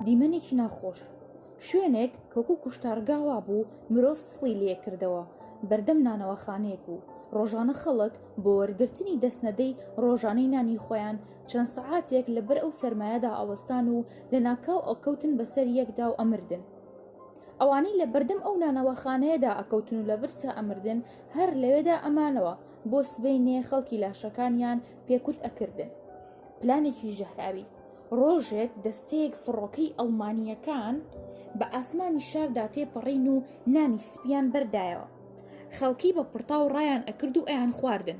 دیمەنێکی ناخۆش، شوێنێک کەوکو کوشتارگاوا بوو مرۆڤ سڵی لێ کردەوە، بەردەم نانەوەخانەیەک بوو. ڕۆژانە خەڵک بۆ وەرگرتنی دەستنەدەی ڕۆژانەی نانی خۆیان چەند سەعاتێک لەبەر ئەو سەرمایەدا ئەوەستان و لە ناکاو ئەکەوتن بەسەر یەکدا و ئەمردن. ئەوانەی لە بەردەم ئەو نانەوەخانەیەدا ئەکەوتن و لە برسە ئەمردن هەر لەوێدا ئەمانەوە بۆ سبەینێ خەڵکی لاشەکانیان پێکوت ئەکردن. پلانێکی ژەهراوی. ڕۆژێک دەستەیەک فڕۆکەی ئەڵمانیەکان بە ئاسمانی شاردا تێپەڕین و نانی سپیان بەردایەوە. خەڵکی بە پڕتاو ڕایان ئەکرد و ئەیان خواردن.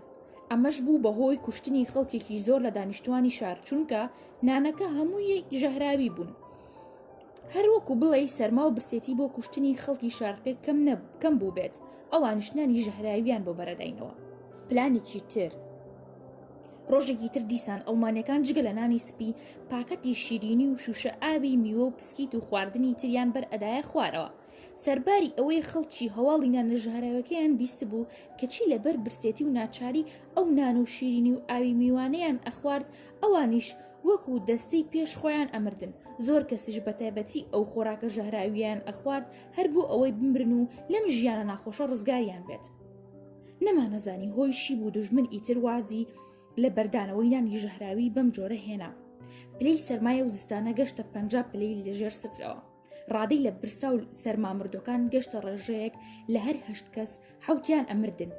ئەمەش بوو بەهۆی کوشتنی خەڵکێکی زۆر لە دانیشتوانی شار، چونکە نانەکە هەمووی ژەهراوی بوون. هەروەکو بڵێ سەرما و برسێتی بۆ کوشتنی خەڵکی شارەکە کەم بوو بێت، ئەوانش نانی ژەهراویان بۆ بەرەداینەوە. پلانێکی تر. ڕۆژێکی تر دیسان ئەڵمانیەکان جگە لە نانی سپی پاکەتی شیرینی و شوشە ئاوی میوە و پسکیت و خواردنی تریان بەر ئەدایە خوارەوە. سەرباری ئەوەی خەڵکی هەواڵی نانە ژەهراوەکەیان بیست بوو کەچی لەبەر برسێتی و ناچاری ئەو نان و شیرینی و ئاوی میوانەیان ئەخوارد، ئەوانیش وەکو دەستەی پێش خۆیان ئەمردن. زۆر کەسیش بەتایبەتی ئەو خۆراکە ژەهراویان ئەخوارد هەر بۆ ئەوەی بمرن و لەم ژیانە ناخۆشە ڕزگاریان بێت. نەمانەزانی هۆی شی بوو دوژمن ئیتر وازی لە بەردانەوەی نانی ژەهراوی بەم جۆرە هێنا. پلەی سەرمایە و زستانە گەشتە 50 پلەی لەژێر سفرەوە. ڕادەی لە برسا و سەرمامردەکان گەشتە ڕێژەیەک لە هەر 8 کەس حوتیان ئەمردن.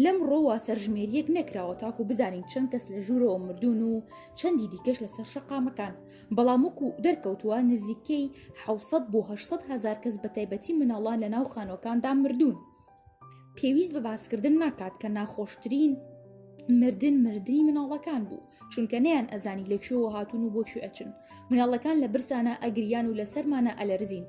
لەم ڕۆوە سەرژمێریەک نەکراوە تاکو بزانین چەند کەس لە ژوورەوە مردون و چەندی دیکەش لەسەر شەقامەکان. بەڵام وەکو دەرکەوتووە نزیکەی 700 بۆ 800 هزار کەس بەتایبەتی مناڵان لە ناو خانۆکاندا مردون. پێویست بە باسکردن ناکات کە ناخۆشترین مردنی مناڵەکان بوو، چونکە نەیان ئەزانی لەکوێوە هاتوون و بۆکوێ ئەچن. مناڵەکان لە برسانە ئەگریان و لە سەرمانە ئەلەرزین.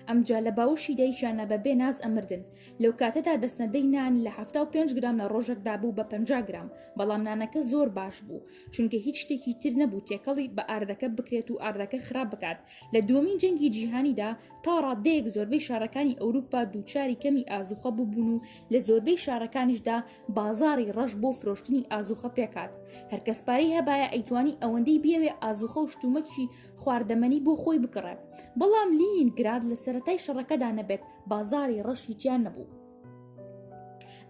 ئەمجا لە باوشی دایکیانە بەبێ ناز ئەمردن. لەو کاتەدا دەستنەدەی نان لە 75 گرام لە ڕۆژێکدا بوو بە 50 گرام، بەڵام نانەکە زۆر باش بوو چونکە هیچ شتێکی تر نەبوو تێکەڵی بە ئاردەکە بکرێت و ئاردەکە خراپ بکات. لە دووەمین جەنگی جیهانیدا تا ڕادەیەک زۆربەی شارەکانی ئەوروپا دووچاری کەمی ئازوخە بووبوون و لە زۆربەی شارەکانیشدا بازاری ڕەش بۆ فرۆشتنی ئازوخە پێکات. هەرکەس پارەی هەبایە ئەیتوانی ئەوەندەی بێوێ ئازوخە و شتومەکی خواردەمەنی بۆ خۆی بکڕێ. بەڵام لینینگراد لە سەرەتای شەڕەکەدا نەبێت بازاری ڕەشی تیان نەبوو.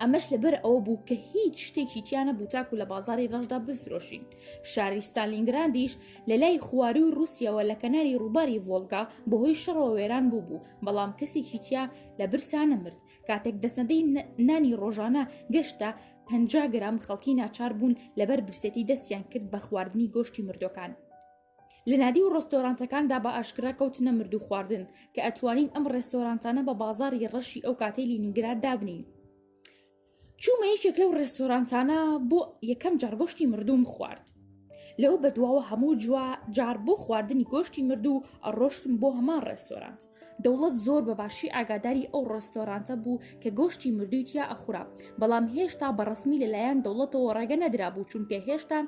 ئەمەش لەبەر ئەوە بوو کە هیچ شتێکی تیان نەبوو تاکو لە بازاری ڕەشدا بفرۆشین. شاری ستالینگرادیش لە لای خواری و رووسیەوە لە کەناری ڕووباری ڤۆڵگا بەهۆی شەڕەوە وێران بوو، بەڵام کەسێکی تیا لە برسا نەمرد. کاتێک دەستنەدەی نانی ڕۆژانە گەشتە 50 گرام خەڵکی ناچار بوون لەبەر برسێتی دەستیان کرد بە خواردنی گۆشتی مردۆکان. لە نادی و ڕۆستۆرانتەکاندا بە ئاشکرا کەوتنە مرد و خواردن کە ئەتوانین ئەم ڕێستۆرانتانە بە بازاری ڕەشی ئەو کاتەی لینینگراد دابنین. چوومە یەکێک لەو ڕێستۆرانتانە بۆ یەکەم جار گۆشتی مردوم خوارد. لەو بەدواوە هەموو جار بۆ خواردنی گۆشتی مردوو ئەڕۆشتم بۆ هەمان ڕێستۆرانت. دەوڵەت زۆر بەباشی ئاگاداری ئەو ڕێستۆرانتە بوو کە گۆشتی مردووی تیا ئەخورا، بەڵام هێشتا بەڕەسمی لەلایەن دەوڵەتەوە ڕێگە نەدرابوو چونکە هێشتا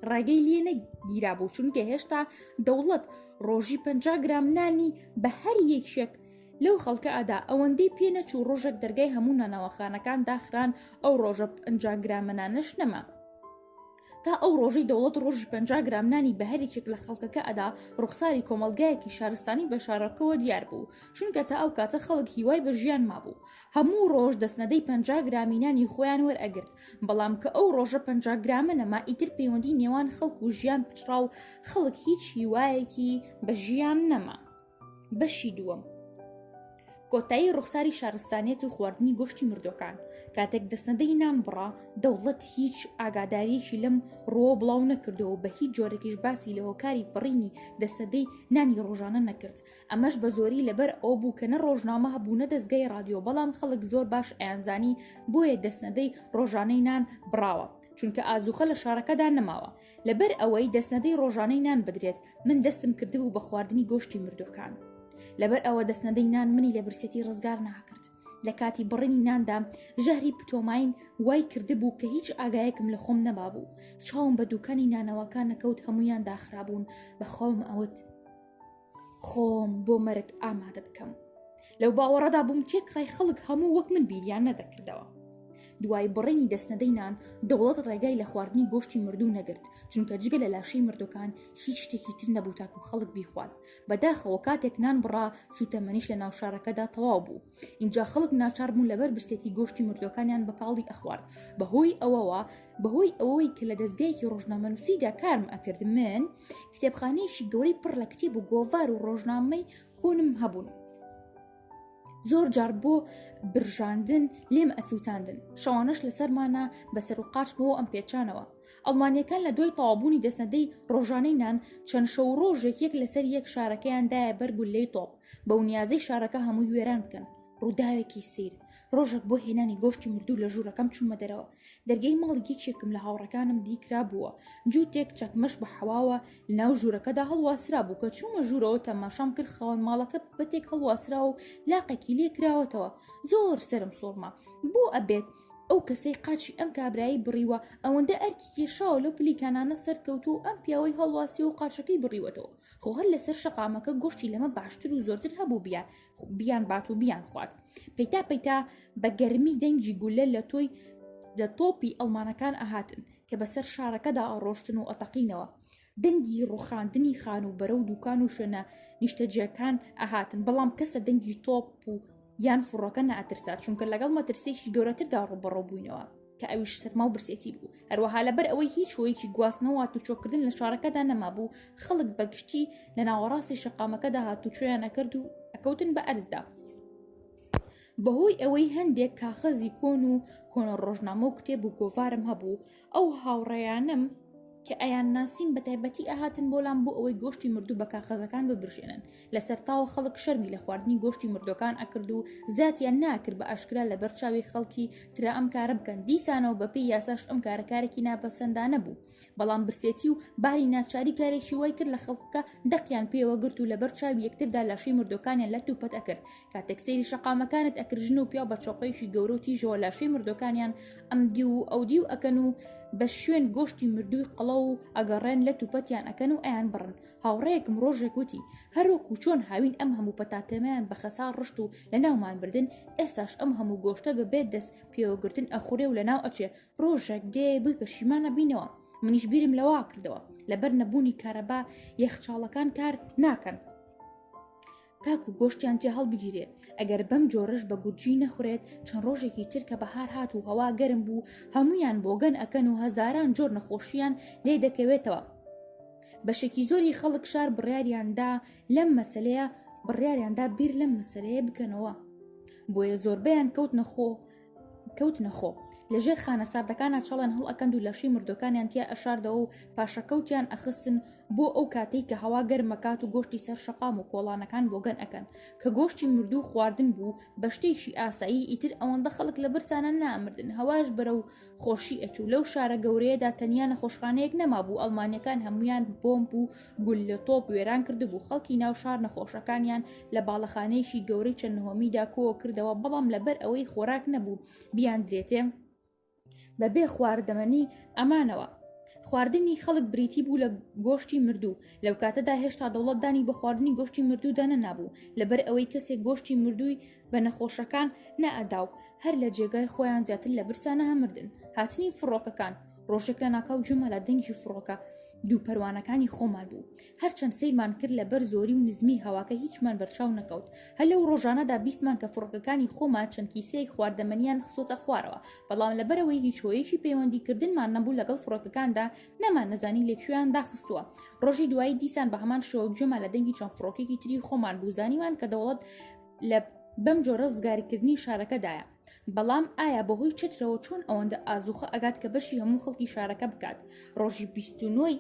ڕێگەی لێ نەگیرابوو، چونکە هێشتا دەوڵەت ڕۆژی 50 گرام نانی بە هەر یەکێک لەو خەڵکە ئادا. ئەوەندەی پێ نەچوو ڕۆژێک دەرگای هەموو نانەوەخانەکان داخران ئەو ڕۆژە 50 گرامە نانەش نەما. تا ئەو ڕۆژەی دەوڵەت ڕۆژی 50 گرام نانی بە هەرێکێک لە خەڵکەکە ئەدا، ڕوخساری کۆمەلگایەکی شارستانی بە شارەکەوە دیار بوو، چونکە تا ئەو کاتە خەڵک هیوای بە ژیان مابوو. هەموو ڕۆژ دەستنەدەی 50 گرامی نانی خۆیان وەرئەگرت، بەڵام کە ئەو ڕۆژە 50 گرامە نەما ئیتر پەیوەندی نێوان خەڵک و ژیان پچڕا و خەڵک هیچ هیوایەکی بە ژیان نەما. بەشی دووەم. کۆتایی ڕوخساری شارستانیەت و خواردنی گۆشتی مردۆکان. کاتێک دەستنەدەی نان بڕا، دەوڵەت هیچ ئاگاداریەکی لەم ڕۆوە بڵاو نەکردەوە، بە هیچ جۆرێکیش باسی لە هۆکاری بڕینی دەستنەدەی نانی ڕۆژانە نەکرد. ئەمەش بە زۆری لەبەر ئەو بوو کە نە ڕۆژنامە هەبوو نە دەستگای ڕادیۆ، بەڵام خەڵک زۆر باش ئەیانزانی بۆیە دەستنەدەی ڕۆژانەی نان بڕاوە، چونکە ئازوخە لە شارەکەدا نەماوە. لەبەر ئەوەی دەستنەدەی ڕۆژانەی نان بدرێت، من دەستم کردبوو بە خواردنی گۆشتی مردۆکان. لەبەر ئەوە دەستنەدەی نان منی لە برسێتی ڕزگار ناکرد. لە کاتی بڕینی ناندا ژەهری پتۆماین وای کردبوو کە هیچ ئاگایەکم لە خۆم نەبابوو. چاوم بە دووکانی نانەوەکان نەکەوت، هەمویان داخرابوون. بە خۆم ئەوت خۆم بۆ مەرگ ئامادە بکەم. لەو باوەڕەدا بووم تێکڕای خەڵک هەموو وەک من بیریان نەدەکردەوە. دوای بڕێنی دەستنەدەی نان دەوڵەت ڕێگای لە خواردنی گۆشتی مردوو نەگرت، چونکە جگە لە لاشەی مردەکان هیچ شتێکی تر نەبوو تاکو خەڵک بیخوات. بەداخەوە کاتێک نان بڕا سوتەمەنیش لە ناو شارەکەدا تەواو بوو. اینجا خەڵک ناچار بوون لەبەر برسێتی گۆشتی مردوەکانیان بەکاڵی ئەخوارد. بەهۆی ئەوەی کە لە دەستگایەکی ڕۆژنامەنووسیدا کارم ئەکرد، من کتێبخانەیەکی گەورەی پڕ لە کتێب و گۆڤار و ڕۆژنامەی خۆنم هەبوون. زۆر جار بۆ برژاندن لێم ئەسووتاندن، شەوانەش لەسەرمانە بەسەر و قاچمەوە ئەم پێچانەوە. ئەڵمانیەکان لە دوای تەوابوونی دەستنەدەی ڕۆژانەی نان چەند شەو ڕۆژێک یەک لەسەر یەک شارەکەیاندایە بەرگولەی تۆپ بەو نیازەی شارەکە هەمووی وێران بکەن. ڕووداوێکی سیر ڕۆژێک بۆ هێنانی گۆشتی مردوو لە ژوورەکەم چوومە دەرەوە. دەرگەی ماڵی یەکێکم لە هاوڕەکانم دیکرا بووە، جووتێک چەکمەش بە حەواوە لەناو ژوورەکەدا هەڵواسرا بوو کە چوومە ژوورەوە تەماشام کرد خاوەن ماڵەکە بەتێک هەڵواسرا و لاقێکی لێ کراوەتەوە. زۆر سەرم سۆڕما بۆ ئەبێت ئەو کەسەی قاچی ئەم کابرایی بڕیوە ئەوەندە ئەرکی کێشاوە لەو پلیکانانە سەرکەوت و ئەم پیاوەی هەڵواسی و قاچەکەی بڕیوەتەوە. خۆ هەر لەسەر شەقامەکە گۆشتی لەمە باشتر و زۆرتر هەبوو بیان بات و بیان خوات. پەیتا بە گەرمی دەنگی گولە لە تۆپی ئەڵمانەکان ئەهاتن کە بەسەر شارەکەدا ئەڕۆشتن و ئەتەقینەوە. دەنگی ڕوخاندنی خان و بەرەو دوکان و شوێنە نیشتەجیەکان ئەهاتن، بەڵام کەسە دەنگی تۆپ و یان فڕۆکە نەئەترسات، چونکە لەگەڵ مەترسێکی گەورەتردا ڕوبەڕۆ بووینەوە کە ئەویش سەرما و برسێتی بوو. هەروەها لەبەر ئەوەی هیچ هۆیەکی گواستنەوە تووچۆکردن لە شارەکەدا نەمابوو، خەڵک بەگشتی لە ناوەڕاستی شەقامەکەدا هاتوچۆیان ئەکرد و ئەکەوتن بە ئەرزدا. بەهۆی ئەوەی هەندێک کاغەزی کۆن و کۆنە ڕۆژنامە و کتێب و گۆڤارم هەبوو، ئەو هاوڕێیانم کە ئەیان ناسین بە تایبەتی ئاهاتن بۆلام بۆ ئەوەی گۆشتی مردوو بە کاغەزەکان ببرژێنن. لەسەر تاوە خەڵک شەرمی لە خواردنی گۆشتی مردوەکان ئەکرد و زاتیان ناکرد بە ئاشکرا لە بەرچاوی خەڵکی ترا ئەم کارە بکەن. دیسانەوە بەپێی یاساش ئەم کارەکارێکی ناپەسەندا نەبوو، بەڵام برسێتی و باری ناچاری کارێکی وای کرد لە خەڵکەکە دەقیان پێوە گرت و لە بەرچاوی یەکتردا لاشەی مردوەکانیان لە توپەت ئەکرد. کاتێک سەیری شەقامەکانت ئەکرژن و پیا بە چۆقەیەکی گەورە و تیژەوە لاشەی مردوەکانیان ئەمدی و ئەودی و ئەکەن و بە شوێن گۆشتی مردووی قەڵە و ئەگەڕێن لە توپەتیان ئەکەن و ئەیان بڕن. هاوڕەیەکم ڕۆژێک وتی هەروەکو چۆن هاوین ئەم هەموو پەتاتەمەیان بە خەسار ڕشت و لە ناومان بردن، ئێساش ئەم هەموو گۆشتە بەبێت دەست پێوەگرتن ئەخورێ و لە ناو ئەچێ. ڕۆژێک دێ بووی پەشیمانە بینەوە. منیش بیرم لەوا کردەوە لەبەر نەبوونی کارەبا یەخچاڵەکان کار ناکەن تاکو گۆشتیان جێ هەڵبگیرێ. ئەگەر بەم جۆرەش بە گورجی نەخورێت، چەند ڕۆژێکی تر کە بەهار هات و هەوا گەرم بوو، هەمویان بۆگەن ئەکەن و هەزاران جۆر نەخۆشیان لێ دەکەوێتەوە. بەشێکی زۆری خەڵک شار بڕیاریاندا بیر لەم مەسەلەیە بکەنەوە، بۆیە زۆربەیان کەوت نەخۆ لەژێر خانە ساردەکانە چەڵێن هەڵ ئەکەند و لەشەی مردوەکانیان تیا ئەشاردەوە و پاشەکەوتیان ئەخستن بۆ ئەو کاتەی کە هەوا گەرمەکات و گۆشتی سەر شەقام و کۆڵانەکان بۆگەن ئەکەن. کە گۆشتی مردوو خواردن بوو بە شتێکی ئاسایی، ئیتر ئەوەندە خەڵک لە برسانە نامردن. هەواش بەرەو خۆشی ئەچوو. لەو شارە گەورەیەدا تەنیا نەخۆشخانەیەک نەمابوو، ئەڵمانیەکان هەمویان بۆمب و گول لە تۆپ وێران کردبوو. خەڵکی ناو شار نەخۆشەکانیان لە باڵەخانەیەکی گەورەی چەند نهۆمیدا کۆوە کردەوە، بەڵام لەبەر ئەوەی خۆراک نەبوو بیان درێتێ بەبێ خواردەمەنی ئەمانەوە. خواردنی خەڵک بریتی بوو لە گۆشتی مردوو. لەو کاتەدا هێشتا دەوڵەتدانی بە خواردنی گۆشتی مردوودا نەنابوو، لەبەر ئەوەی کەسێک گۆشتی مردووی بە نەخۆشەکان نەئەدا و هەر لە جێگای خۆیان زیاتر لە برسانە هەمردن. هاتنی فڕۆکەکان ڕۆژێک لە ناکاو جمە لە دەنگی فڕۆکە دوو پەروانەکانی خۆمان بوو. هەرچەند سیرمان کرد لەبەر زۆری و نزمی هەواکە هیچمان بەرچاو نەکەوت. هەر لەو ڕۆژانەدا بیستمان کە فڕۆکەکانی خۆمان چەند کیسەیەک خواردەمەنیان خسۆتە خوارەوە، بەڵام لەبەرەوەی هیچ هۆیەکی پەیوەندیکردنمان نەبوو لەگەڵ فڕۆکەکاندا، نەمان نەزانی لەکوێیان داخستووە. ڕۆژی دوایی دیسان بە هەمان شێوە جمە لە دەنگی چەند فڕۆکێکی تری خۆمان بوو. زانیمان کە دەوڵەت لە بەم جۆرە زگاریکردنی شارەکەدایە. بەڵام ئایا بەهۆی چترەوە چۆن ئەوەندە ئازوخە ئەگات کە بەشی هەموو خەڵکی شارەکە بکات؟ ڕۆژی 29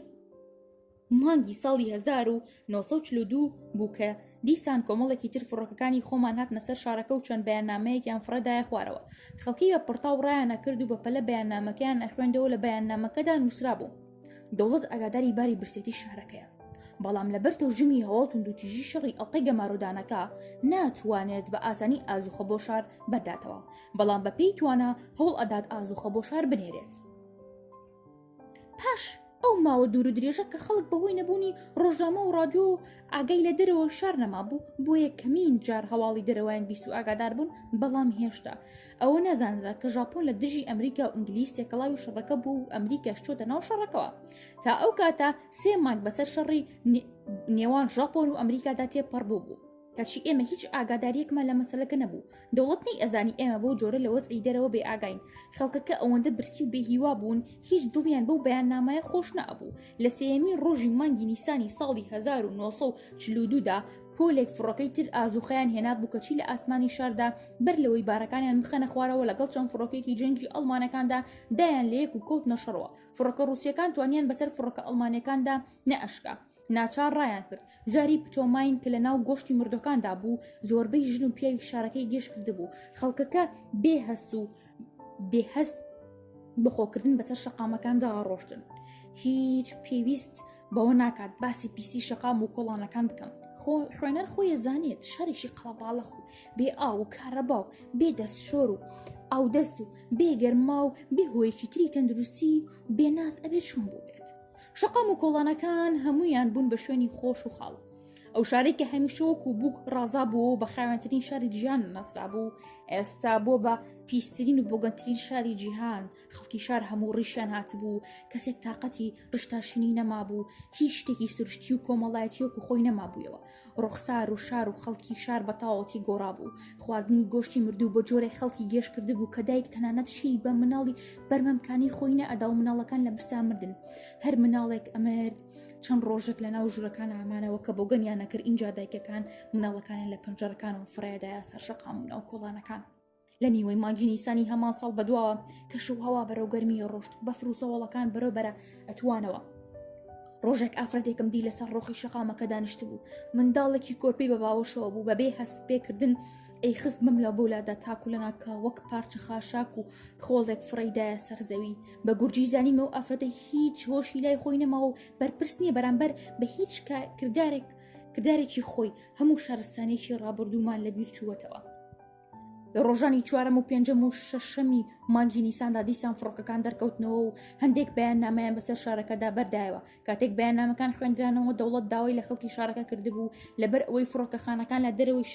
مانگی ساڵی 1942 بوو کە دیسان کۆمەڵێکی تر فڕۆکەکانی خۆمان هاتنە سەر شارەکە و چەند بەیاننامەیەکیان فڕەدایە خوارەوە. خەڵکی بە پڕتاو ڕایانە کرد و بە پەلە بەیاننامەکەیان ئەخوێندەوە. لە بەیاننامەکەدا نووسرا بوو دەوڵەت ئاگاداری باری برسێتی شارەکەیە، بەڵام لەبەر تەوژمی هەوا و توندوتیژی شەڕی ئەڵقەی گەمارۆدانەکە ناتوانێت بە ئاسانی ئازوخە بۆ شار بەداتەوە، بەڵام بە پێی توانە هەوڵ ئەدات ئازوخە بۆ شار بنێرێت. پاش ئەو ئەو ماوە دوور و درێژە کە خەڵک بەهۆی نەبوونی ڕۆژنامە و رادیۆ و ئاگای لە دەرەوە شار نەما بوو بۆ یەکەمین جار هەواڵی دەرەوەیان بیست و ئاگادار بوون بەڵام هێشتا ئەوە نەزانرا کە ژاپۆن لە دژی ئەمریکا و ئینگلیس تێکەڵاوی شەڕەکە بوو و ئەمریکا شتۆتە ناو شەڕەکەوە تا ئەو کاتە 3 مانگ بەسەر شەڕی نێوان ژاپۆن و ئەمریکادا تێپەڕ بوو کەچی ئێمە هیچ ئاگاداریەکمان لە مەسەلەکە نەبوو دەوڵەت نەی ئەزانی ئێمە بۆ جۆرە لە وەزعی دەرەوە بێ ئاگاین خەڵکەکە ئەوەندە برسی و بێهیوا بوون هیچ دڵیان بەو بەیاننامەیە خۆش نەبوو لە سێمی ڕۆژی مانگی نیسانی ساڵی 1942دا پۆلێک فڕۆکەی تر ئازوخەیان هێنا بوو کەچی لە ئاسمانی شاردا بەر لەوەی بارەکانیان بخەنە خوارەوە لەگەڵ چەند فڕۆکێکی جەنگی ئەڵمانەکاندا دایان لە یەک و کەوت نەشەڕەوە فڕۆکە ڕووسیەکان توانیان بەسەر فڕۆکە ئەڵمانیەکاندا نەئەشکا ناچار ڕایان کرد جاری پتۆماین کە لە ناو گۆشتی مردەکاندا بوو زۆربەی ژن و پیاوی شارەکەی گەشت کردبوو خەڵکەکە بێهەست بەخۆکردن بەسەر شەقامەکاندا ڕۆشتن هیچ پێویست بەوە ناکات باسی پیسی شەقام و کۆڵانەکان بکەم خوێنەر خۆی زانێت شارێکی قەڵەباڵەخ و بێ ئاو و کارەبا و بێ دەست شۆر و ئاو دەست و بێگەرما و بێ هۆیەکی تری تەندروستی و بێناز ئەبێت چۆن بوو بێت شەقام و کۆڵانەکان هەمویان بوون بە شوێنی خۆش و خاڵ ئەو شارێک کە هەمیشەوەک و بووک ڕازا بوو بە خاوێنترین شاری جیهان نەسرا بوو ئێستا بۆ بە پیسترین و بۆگەنترین شاری جیهان خەڵکی شار هەموو ڕیشیان هاتبوو کەسێک تااقەتی ڕشتاشنی نەمابوو هیچ شتێکی سروشتی و کۆمەڵایەتیەوە و خۆی نەمابوویەوە ڕوخسار و شار و خەڵکی شار بە تاوەتی گۆڕا بوو خواردنی گۆشتی مردوو بۆ جۆرێک خەڵکی گێش کرده بوو کە دایک تەنانەت شیری بە مناڵی بەرمەمکانی خۆی نەئەدا و مناڵەکان لە برسا مردن هەر مناڵێک ئەمرد چەند ڕۆژێک لە ناو ژوورەکان ئامانەوە کە بۆ گەنیان نەکرد ئینجا دایکەکان مناڵەکانیان لە پەنجەرەکان و فرەیەدایە سەر شەقام و ناو کۆڵانەکان لە نیوەی مانگی نیسانی هەمان ساڵ بەدواوە کە شەو هەوا بەرەو گەرمی ڕۆشت بەفر و سەوڵەکان بەرەبەرە ئەتوانەوە ڕۆژێک ئافرەتێکم دی لەسەر ڕۆخی شەقامەکە دانیشت بوو منداڵێکی کۆرپەی بە باوەشەوە بوو بەبێ هەست پێکردن ئەی خست بم لە بۆلادا تاکو لە ناکە وەک پارچە خاشاک و خۆڵێک فڕیدایە سەرزەوی بە گورجی زانیمە و ئافرەتە هیچ هۆشی لای خۆی نەماوە و بەرپرس نییە بەرامبەر بە هیچ کردارێکی خۆی هەموو شارستانێکی ڕابردوومان لە بیر چووەتەوە لە ڕۆژانی 4 و 5 و 6 مانگی نیساندا دیسان فڕۆکەکان دەرکەوتنەوە و هەندێک بەیان نامەیان بەسەر شارەکەدا بەردایەوە کاتێک بەیان نامەکان خوێندرانەوە دەوڵەت داوای لە خەڵکی شارەکە کردبوو لەبەر ئەوەی فڕۆکەخانەکان لە دەرەوەی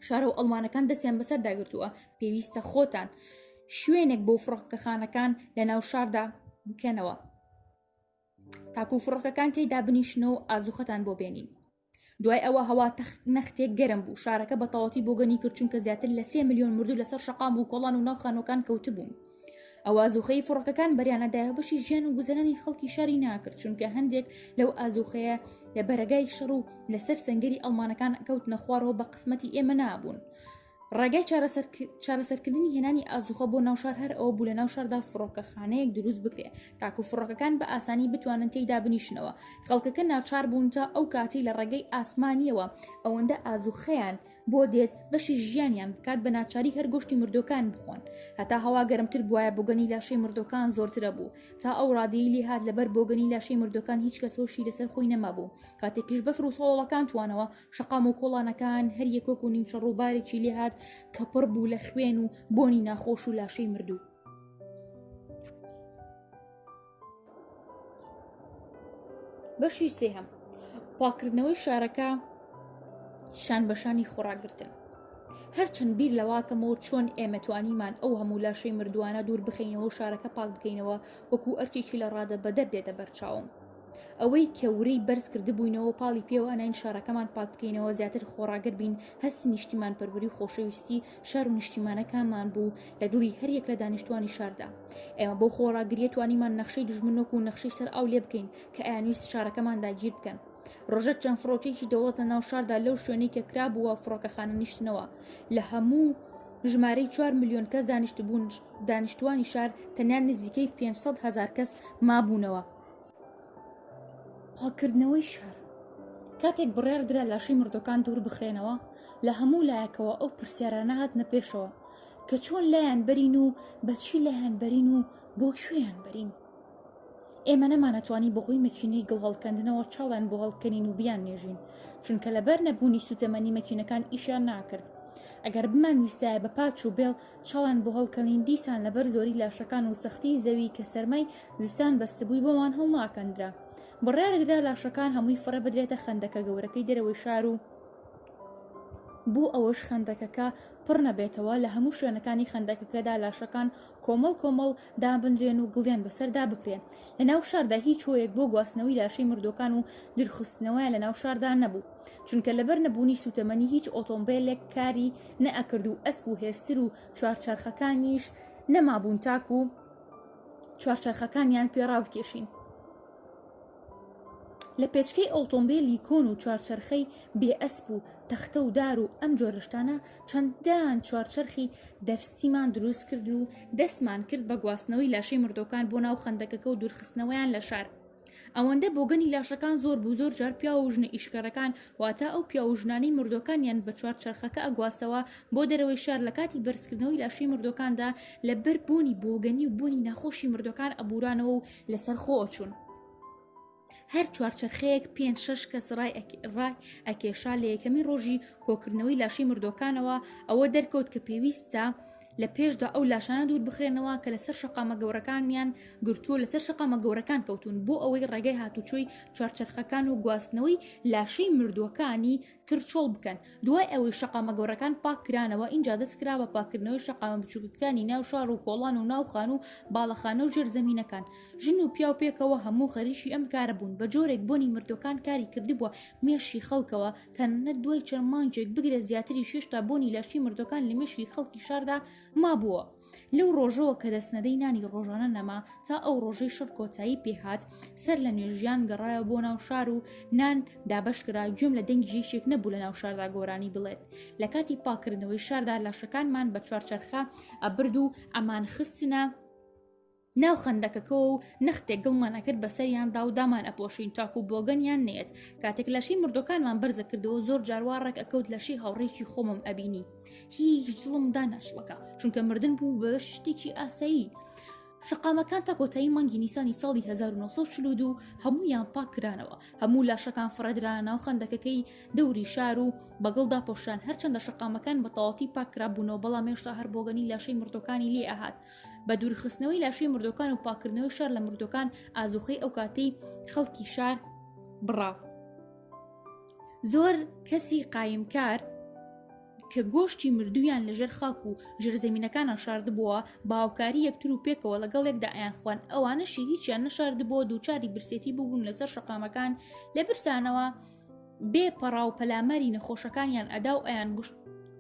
شارە و ئەڵمانەکان دەستیان بەسەر داگرتووە پێویستە خۆتان شوێنێک بۆ فڕۆکەخانەکان لە ناو شاردا بکەنەوە تاکو فڕۆکەکان تێیدا بنیشنەوە و ئازوخەتان بۆ بێنین دوای ئەوە هەوا نەختێک گەرم بوو شارەکە بە تەواتی بۆ گەنی کرد چونکە زیاتر لە 3 ملیۆن مردوو لەسەر شەقام و کۆڵان و ناو خانۆکان کەوتبوون ئەو ئازوخەی فڕۆکەکان بەریانەدایە بەشی ژیان و گوزەرانی خەڵکی شاری ناکرد چونکە هەندێک لەو ئازوخەیە لە بەرەگای شەڕ و لەسەر سەنگەری ئەڵمانەکان کەوتنە خوارەوە بە قسمەتی ئێمە نابوون ڕێگای چارەسەرکردنی هێنانی ئازوخە بۆ ناوشار هەر ئەوە بوو لە ناو شاردا فڕۆکەخانەیەک دروست بکرێ تاکو فڕۆکەکان بە ئاسانی بتوانن تێیدا بنیشنەوە خەڵکەکە ناچار بوون تا ئەو کاتی لە ڕێگەی ئاسمانیەوە ئەوەندە ئازوخەیان بۆ دێت بەشی ژیانیان بکات بە ناچاری هەر گۆشتی مردۆکان بخۆن هەتا هەوا گەرمتر بواە بۆگەنی لاشەی مردۆکان زۆرترە بوو تا ئەو ڕادەیلی هات لەبەر بۆگەنی لاشەی مردۆکان هیچ کەس هۆشی لەسەر خۆی نەمابوو کاتێکیش بەفر و سەوڵەکان توانەوە شەقام و کۆڵانەکان هەر یەکۆک و نیمشە ڕووبارێکی لێ هات کە پڕ بوو لە خوێن و بۆنی ناخۆش و لاشەی مردوو بەشی سێهەم پاکردنەوەی شارەکە شان بەشانی خۆراگرتن هەرچەند بیر لەواکەمەوە چۆن ئێمە توانیمان ئەو هەموو لاشەی مردووانە دوور بخینەوە شارەکە پاک بکەینەوە وەکو ئەرکێکی لە ڕادە بەدەر دێتە بەرچاوم ئەوەی کەورەی بەرز کردبووینەوە پاڵی پێوە ئەناین شارەکەمان پاک بکەینەوە زیاتر خۆراگەر بین هەستی نیشتیمان پەروەری و خۆشەویستی شار و نیشتیمانەکانمان بوو لە دڵی هەریەک لە دانیشتوانی شاردا ئێمە بۆ خۆراگریە توانیمان نەخشەی دژمنۆک و نەخشەی سەر ئاو لێ بکەین کە ئەیانویست شارەکەمان داگیر بکەن ڕۆژێک چەند فڕۆکێکی دەوڵەتە ناو شاردا لەو شوێنەی کە کرابووە فڕۆکەخانە نیشتنەوە لە هەموو ژمارەی 4 ملیۆن کەس دانیشتوانی شار تەنیا نزیکەی 500,000 کەس مابوونەوە پاکردنەوەی شار کاتێک بڕیاردرا لاشەی مردۆکان دوور بخرێنەوە لە هەموو لایەکەوە ئەو پرسیارانە هاتنە پێشەوە کە چۆن لایەن بەرین و بەچی لایەن بەرین و بۆ کوێیان بەرین ئێمە نەمانەتوانی بەهۆی مەکینەی گڵ هەڵکەندنەوە چاڵیان بۆ هەڵکەنین و بیان نێژین چونکە لەبەر نەبوونی سوتەمەنی مەکینەکان ئیشیان ناکرد ئەگەر بمانویستایە بە پاچ و بێڵ چاڵان بۆ هەڵکەڵین دیسان لەبەر زۆری لاشەکان و سەختی زەوی کە سەرمای زستان بەستبووی بۆمان هەڵناکەندرا. بڕیارەدرا لاشەکان هەمووی فڕە بدرێتە خەندەکە گەورەکەی دەرەوەی شار و بۆ ئەوەش خەندەکەکە پڕ نەبێتەوە لە هەموو شوێنەکانی خەندەکەکەدا لاشەکان کۆمەڵ کۆمەڵ دابنرێن و گڵیان بەسەردا بکرێن. لە ناو شاردا هیچ هۆیەک بۆ گواستنەوەی لاشەی مردوەکان و درخستنەوەیان لە ناو شاردا نەبوو، چونکە لەبەر نەبوونی سوتەمەنی هیچ ئۆتۆمبیلێک کاری نەئەکرد و ئەسپ و هێستر و چوارچەرخەکانیش نەمابوون تاکو و چوارچەرخەکانیان پێڕاو بکێشین. لە پێچکەی ئۆتۆمبیلی کۆن و چوارچەرخەی بێ ئەسپ و تەختە و دار و ئەم جۆرەشتانە چەندان چوارچەرخی دەرستیمان دروست کرد و دەستمان کرد بە گواستنەوەی لاشەی مردوەکان بۆ ناو خەندەکەکە و دوورخستنەوەیان لە شار. ئەوەندە بۆگەنی لاشەکان زۆر بوو زۆر جار پیا و ژنە ئیشکەرەکان واتە ئەو پیا و ژنانەی مردوەکانیان بە چوارچەرخەکە ئەگواستەوە بۆ دەرەوەی شار لە کاتی بەرزکردنەوەی لاشەی مردوەکاندا لە بەر بوونی بۆگەنی و بوونی ناخۆشی مردوەکان ئەبورانەوە و لەسەر خۆ چوون. هەر چوارچەرخەیەک 5-6 کەس ڕای ئەکێشا لە یەکەمی ڕۆژی کۆکردنەوەی لاشەی مردوەکانەوە ئەوە دەرکەوت کە پێویستە لە پێشدا ئەو لاشانە دوور بخرێنەوە کە لەسەر شەقامە گەورەکانیان گرتووە لەسەر شەقامە گەورەکان کەوتون بۆ ئەوەی ڕێگەی هاتوچۆی چوارچەرخەکان و گواستنەوەی لاشەی مردوەکانی ترچۆڵ بکەن. دوای ئەوەی شەقامە گەورەکان پاکرانەوە اینجا دەستکرا بە پاکردنەوەی شەقامە بچووکەکانی ناو شار و کۆڵان و ناوخان و باڵەخانە و ژێرزەمینەکان. ژن و پیا و پێکەوە هەموو خەریکی ئەم کارە بوون. بە جۆرێک بۆنی مردوەکان کاری کردبووە مێشی خەڵکەوە تەنانەت دوای چەند مانجێک بگرێ زیاتری 6 تا بۆنی لاشی مردوەکان لە مێشکی خەڵکی شاردا مابووە. لەو ڕۆژەوە کە دەستنەدەی نانی ڕۆژانە نەما تا ئەو ڕۆژەی شەڕ کۆتایی پێهات سەر لە نوێژیان گەڕایە بۆ ناو شار و نان دابەشکرا گوێم لە دەنگی یەکێک نەبوو لە ناو شاردا گۆرانی بڵێت. لە کاتی پاکردنەوەی شاردا لاشەکانمان بە چوارچەرخە ئەبرد و ئەمان خستنە ناو خەندەکەکەوە و نەختێک گڵمانەکرد بەسەریاندا و دامان ئەپۆشین تاکو و بۆگەنیان نێت. کاتێک لەشی مردوەکانمان بەرزە کردەوە زۆر جاروارڕێک ئەکەوت لەشی هاوڕێکی خۆمم ئەبینی هیچ دڵمدا ناشڵەکە چونکە مردن بوو بە شتێکی ئاسایی. شەقامەکان تا کۆتایی مانگی نیسانی ساڵی 1942 هەموویان پاکرانەوە. هەموو لاشەکان فڕەدرا ناو خەندەکەکەی دەوری شار و بەگڵدا پۆشان. هەرچەندە شەقامەکان بە تەواوەتی پاکرابوونەوە بەڵام هێشتا هەر بۆگەنی لاشەی مردوەکانی لێ ئەهات. بە دوورخستنەوەی لاشەی مردوەکان و پاکردنەوەی شار لە مردوەکان ئازوخەی ئەو کاتەی خەڵکی شار بڕاو. زۆر کەسی قایمکار کە گۆشتی مردویان لەژێر خاک و ژێرزەمینەکانان شاردبووە باوکاری یەکتر و پێکەوە لەگەڵ یەکدا ئەیان خوان. ئەوانەشی هیچیان نەشاردبووە دووچاری برسێتی بووبوون لەسەر شەقامەکان لە برسانەوە بێ پەڕا و پەلامەری نەخۆشەکانیان ئەدا و ئەیان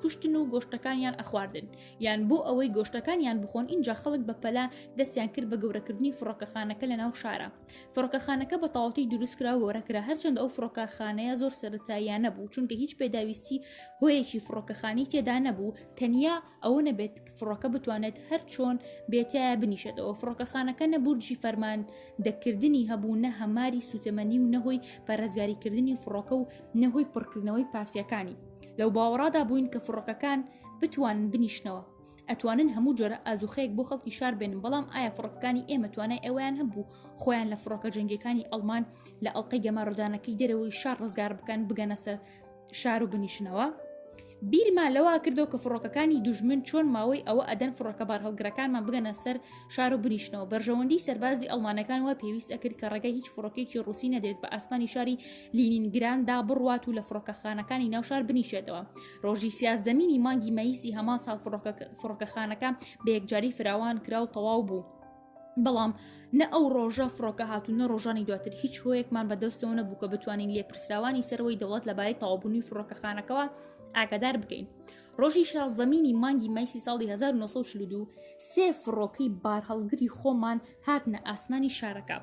کوشتن و گۆشتەکانیان ئەخواردن یان بۆ ئەوەی گۆشتەکانیان بخۆن. اینجا خەڵک بە پەلا دەستیان کرد بە گەورەکردنی فڕۆکەخانەکە لە ناو شارە. فڕۆکەخانەکە بە تەواوەتی دروستکرا و گەورەکرا هەرچەند ئەو فڕۆکەخانەیە زۆر سەرەتاییان نەبوو چونکە هیچ پێداویستی هۆیەکی فڕۆکەخانی تێدا نەبوو. تەنیا ئەوە نەبێت فڕۆکە بتوانێت هەر چۆن بێتایە بنیشێتەوە. فڕۆکەخانەکە نەبورجی فەرمان دەکردنی هەبوو نە هەماری سوتەمەنی و نەهۆی پارێزگاریکردنی فڕۆکە و نەهۆی پڕکردنەوەی پارتیەکانی. لەو باوەڕادا بووین کە فڕۆکەکان بتوانن بنیشنەوە ئەتوانن هەموو جۆرە ئازوخەیەک بۆ خەڵکی شار بێنن. بەڵام ئایا فڕۆکەکانی ئێمە توانای ئەویان هەبوو خۆیان لە فڕۆکە جەنگیەکانی ئەڵمان لە ئەڵقەی گەماڕۆدانەکەی دەرەوەی شار ڕزگار بکەن بگەنە سەر شار و بنیشنەوە؟ بیرمان لەوە کردەوە کە فڕۆکەکانی دوژمن چۆن ماوەی ئەوە ئەدەن فڕۆکە بارهەڵگرەکانمان بگەنە سەر شار و بنیشنەوە. بەرژەوەندی سەربازی ئەڵمانەکان وە پێویست ئەکرد کە ڕێگەی هیچ فڕۆکێکی ڕووسی نەدرێت بە ئاسمانی شاری لینینگراندا بڕوات و لە فڕۆکەخانەکانی ناو شار بنیشێتەوە. ڕۆژی سیازدەمینی مانگی مەیسی هەمان ساڵ فڕۆکەخانەکە بە یەکجاری فراوان کرا و تەواو بوو. بەڵام نە ئەو ڕۆژە فڕۆکە هاتوو نە ڕۆژانی دواتر هیچ هۆیەکمان بەدەستەوە نەبوو کە بتوانین لێپرسراوانی سەرەوەی دەوڵەت لەبارەی تەواوبوونی فڕۆکەخانەکەەوە ئاگادار بکەین. ڕۆژی شازدەمینی مانگی مایسی ساڵی 1942 سێ فڕۆکەی بارهەڵگری خۆمان هاتنە ئاسمانی شارەکە.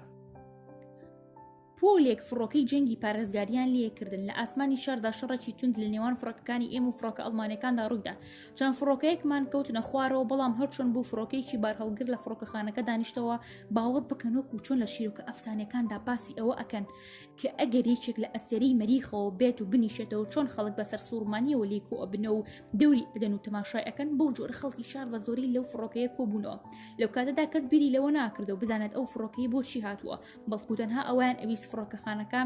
پۆلێک فڕۆکەی جەنگی پارێزگاریان لێکردن لە ئاسمانی شاردا. شەڕێکی تند لە نێوان فڕۆکەکانی ئێمە و فڕۆکە ئەڵمانەکاندا ڕوویدا. چەند فڕۆکەیەکمان کەوتنە خوارەوە بەڵام هەرچۆن بوو فڕۆکەیەکی بارهەڵگر لە فڕۆکەخانەکە دانیشتەوە باوەڕ بکەن وەکو چۆن لە شیرۆکە ئەفسانەکاندا باسی ئەوە ئەکەن کە ئەگەر یەکێک لە ئەستێرەی مەریخەوە بێت و بنیشێتەوە چۆن خەڵک بەسەر سوورمانیەوە لێکۆ ئەبنە و دەوری ئەدەن و تەماشای ئەکەن. بەو جۆرە خەڵکی شار بە زۆری لەو فڕۆکەیە کۆبوونەوە. لەو کاتەدا کەس بیری لەوە ناکردەوە بزانێت ئەو فڕۆکەی بۆچی هاتووە بەڵکو تەنها ئەویان ئەویست فڕۆکەخانەکە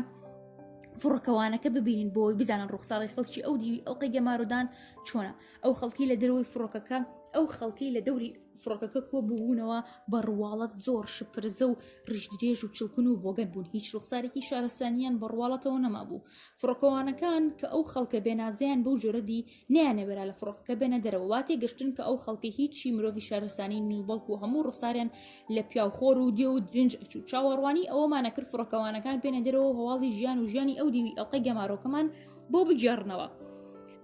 فڕۆکەوانەکە ببینین بۆی بزانن ڕوخساڵی خەڵکی ئەو دیوی ئەڵلقەی گەمارۆدان چۆنە. ئەو خەڵکی لە دەروی فڕۆکەکە ئەو خەڵکی لە دەوری فڕۆکەکە کۆ ببوونەوە بە ڕواڵەت زۆر شپرزە و ڕژدرێژ و چڵکن و بۆگەن بوون، هیچ ڕوخسارێکی شارستانیان بە ڕواڵەتەوە نەما بوو. فڕۆکەوانەکان کە ئەو خەڵکە بێنازیان بەو جۆرەدی نیانەبێرا لە فڕۆکەکە بێنە دەرەوە، واتێ گەشتن کە ئەو خەڵکی هیچی مرۆڤی شارستانی نوبەڵکو و هەموو ڕوخساریان لە پیاوخۆر و دیێ و درنج ئەچوو. چاوەڕوانی ئەوەمانەکرد فڕۆکەوانەکان بێنە دەرەوە هەواڵی ژیان و ژیانی ئەو دیوی ئەڵلقەی گەمارۆکەمان بۆ بجێڕنەوە.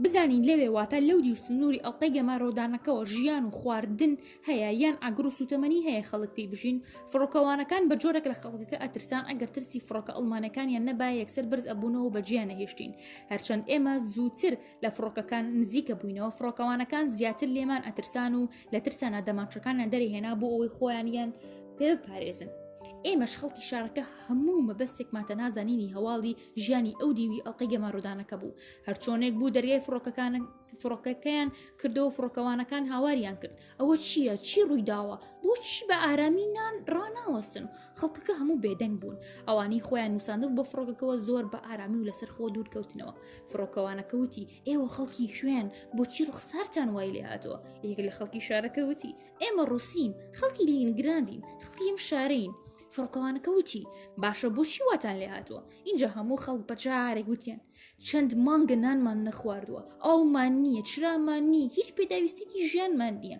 بزانین لەوێ واتە لەو دی و سنووری ئەڵلقەی گەمارۆدانەکەەوە ژیان و خواردن هەیە یان ئاگر و سوتەمەنی هەیە خەڵک پێی بژین. فڕۆکەوانەکان بە جۆرێک لە خەڵکەکە ئەترسان ئەگەر ترسی فڕۆکە ئەڵمانەکانیان نەبا یەکسەر بەرز ئەبوونەوە بە جیانە هێشتین. هەرچەند ئێمە زووتر لە فڕۆکەکان نزیکە بووینەوە، فڕۆکەوانەکان زیاتر لێمان ئەترسان و لە ترسانە دەمانچەکانیان دەرهێنا بۆ ئەوەی خۆیانیان پێ بپارێزن. ئێمەش خەڵکی شارەکە هەموو مەبەستێکماتە نازانینی هەواڵی ژیانی ئەو دیوی ئەڵلقەی گەمارۆدانەکە بوو. هەرچۆنێک بوو دەریای فڕۆکەکەیان کردەوە، فڕۆکەوانەکان هاواریان کرد ئەوە چییە؟ چی ڕوویداوە؟ بۆچی بە ئارامی ڕاناوەستن؟ خەڵکەکە هەموو بێدەنگ بوون، ئەوانی خۆیان نووساندە بە فڕۆکەکەەوە زۆر بە ئارامی و لەسەر خۆ دوورکەوتنەوە. فڕۆکەوانەکە وتی ئێوە خەڵکی خوێن بۆچی ڕوخسارتان وای لێ هاتووە؟ یەک لە خەڵکی شارەکە وتی ئێمە ڕووسین، خەڵکی لینگراندین، خەڵکی ئەم شارەین. فڕۆکەوانەکە وتی باشە بۆچی واتان لێ هاتووە؟ اینجا هەموو خەڵک بە جارێک وتیان چەند مانگە نانمان نەخواردووە، ئەومان نییە، چرامان نییە، هیچ پێداویستێکی ژیانمان نییە.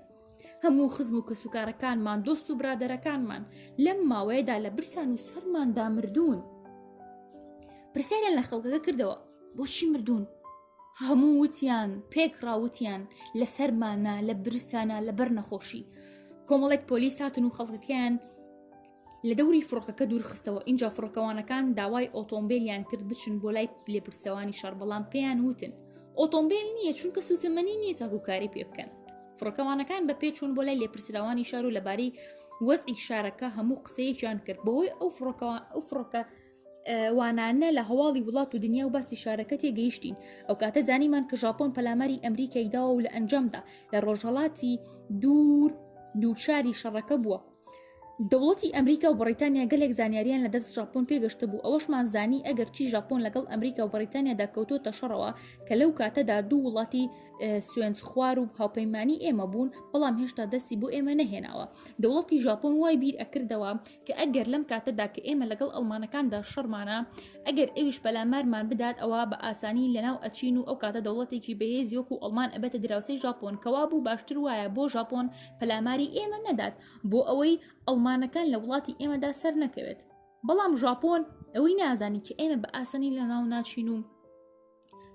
هەموو خزم و کەسوکارەکانمان دۆست و برادەرەکانمان لەم ماوەیەدا لە برسان و سەرماندا مردوون. پرسیاریان لە خەڵکەکە کردەوە بۆچی مردوون؟ هەموو وتیان پێک ڕاوتیان لە سەرمانە، لە برسانە، لە بەر نەخۆشی. کۆمەڵێک پۆلیس هاتن و خەڵکەکەیان لە دەوری فڕۆکەکە دوورخستەوە. اینجا فڕۆکەوانەکان داوای ئۆتۆمبیلیان کرد بچن بۆ لای لێپرسەوانی شار، بەڵام پێیان وتن ئۆتۆمبیل نییە چونکە سوتەمەنی نییە چاکوکاری پێ بکەن. فڕۆکەوانەکان بە پێ چوون بۆ لای لێپرسراوانی شار و لەبارەی وەزعی شارەکە هەموو قسەیەکیان کرد بەهۆی ئەو فڕۆکە وانانە لە هەواڵی وڵات و دنیا و باسی شارەکە تێگەیشتین. ئەو کاتە زانیمان کە ژاپۆن پەلاماری ئەمریکای داوە و لە ئەنجامدا لە ڕۆژهەڵاتی دووچاری شەڕەکە بووە. دەوڵەتی ئەمریکا و بەریتانیا گەلێک زانیاریان لە دەست ژاپۆن پێگەشتە بوو. ئەوەشمان زانی ئەگەر چی ژاپۆن لەگەڵ ئەمریکا و بەریتانیادا کەوتۆتە شەڕەوە کە لەو کاتەدا دوو وڵاتی سوێنج خوار و هاوپەیمانی ئێمە بوون، بەڵام هێشتا دەستی بۆ ئێمە نەهێناوە. دەوڵەتی ژاپۆن وای بیر ئەکردەوە کە ئەگەر لەم کاتەدا کە ئێمە لەگەڵ ئەڵمانەکاندا شەڕمانە، ئەگەر ئەویش پەلامارمان بدات ئەوە بە ئاسانی لەناو ئەچین و ئەو کاتە دەوڵەتێکی بەهێزی وەکو ئەڵمان ئەبێتە دراوسەی ژاپۆن. کەوا بوو باشتر وایە بۆ ژاپۆن پەلاماری ئێمە نەدات بۆ ئەوەی ئەڵمانەکان لە وڵاتی ئێمەدا سەر نەکەوێت. بەڵام ژاپۆن ئەوەی نازانی کە ئێمە بە ئاسانی لەناو ناچین و